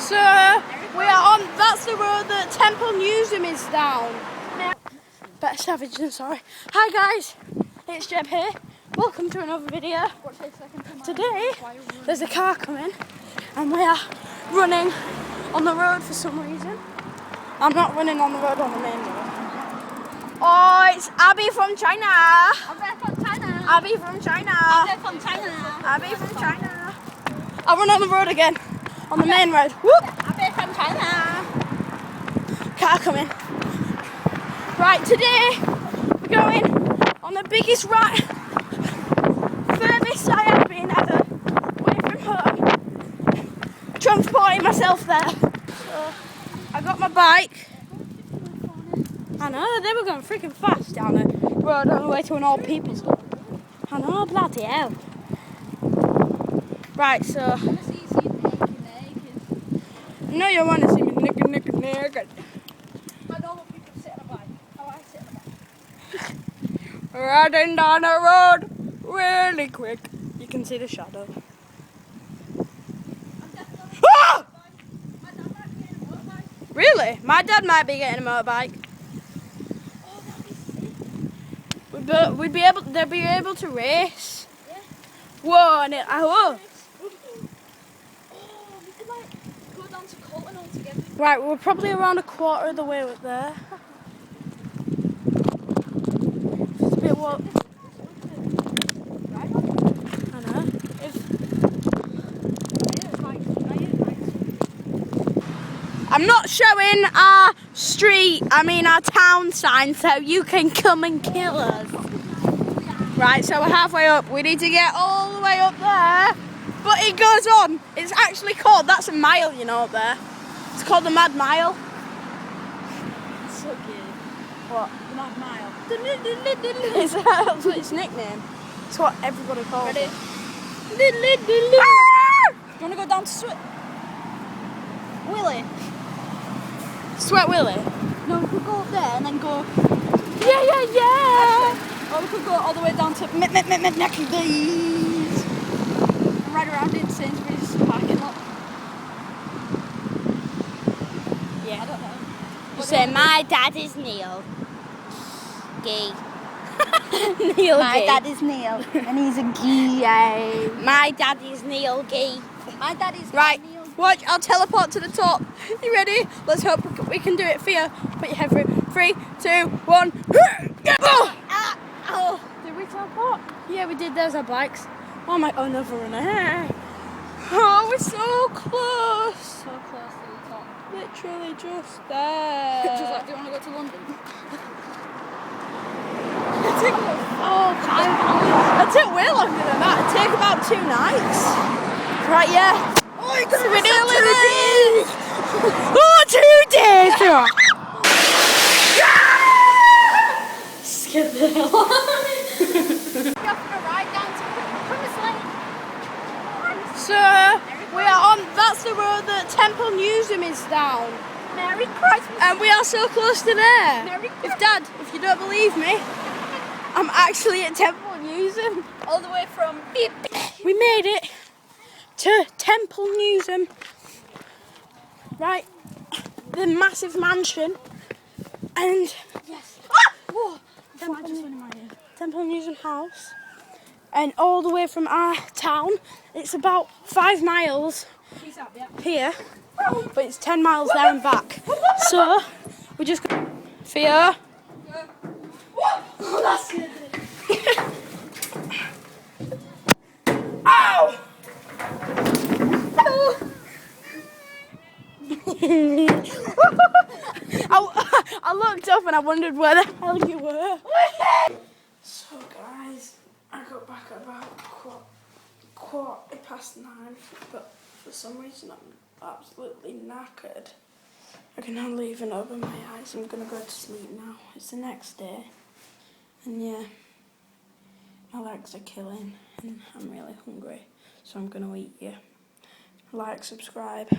So we are on, that's the road that Temple Newsam is down. Better savage than sorry. Hi guys, it's Jeb here. Welcome to another video. Today there's a car coming and we are running on the road for some reason. I'm not running on the road, on the main road. Oh, it's Abby from China. Abby from China. Abby from China. Abby from China. Abby from China. I'll run on the road again. On the main road. Whoop! Abby from China. Car coming. Right, today we're going on the biggest ride, furthest I have been ever away from home. Transporting myself there. So I got my bike. I know, they were going freaking fast down the road on the way to an old people's home. I know, bloody hell. Right, so. No, you want to see me naked. I know what people sit on a bike. How I sit on a bike. Riding down the road really quick. You can see the shadow. Ah! Really? My dad might be getting a motorbike. We'd be able. They'd be able to race. Yeah. Whoa! And whoa. We could like go down to Colton all together. Right, we're probably around a quarter of the way up there. It's a bit what? I know. I'm not showing our street, our town sign, so you can come and kill us. Right, so we're halfway up. We need to get all the way up there. But it goes on. It's actually called, that's a mile, you know, up there. It's called the Mad Mile. It's so good. What? The Mad Mile. That's its nickname. It's what everybody calls Ready? it. You want to go down to Willie? Sweat Willie? No, we could go up there and then go. Yeah. Or we could go all the way down to Necky's. And ride around in Sainsbury's parking lot. Yeah. I don't know. You say, my dad is Neil. Gay. Neil My Gay. dad is Neil, and he's a gay. My dad is Neil Gay. My dad is Right, Neil. watch, I'll teleport to the top. You ready? Let's hope we can do it for you. Put your head through. 3, 2, 1. Oh! Oh. Did we teleport? Yeah, we did. There's our bikes. Oh my, oh, another runner. Oh, we're so close. So close to the top. Literally just there. Just like, do you want to go to London? It took way longer than that. It took about 2 nights. Right, yeah. Oh, you're going to We're miss out nearly 2 days. Oh, 2 days! Skip the hell on. You're going to ride down to Primus Lane. So, we are on, that's the road that Temple Newsam is down. Merry Christmas. And we are so close to there. Merry If you don't believe me, I'm actually at Temple Newsam. All the way from Beep. We made it to Temple Newsam. Right, the massive mansion. And Yes. whoa, I just went in my ear. Temple Newsam House. And all the way from our town, it's about 5 miles Peace out, yeah. here, but it's 10 miles there and back. So, we just go. Theo. Oh, that's good. Ow! I looked up and I wondered where the hell you were. So guys, I got back at about quarter past 9, but for some reason I'm absolutely knackered. I can hardly even open my eyes. I'm gonna go to sleep now. It's the next day, and yeah, my legs are killing, and I'm really hungry, so I'm gonna eat you. Like, subscribe.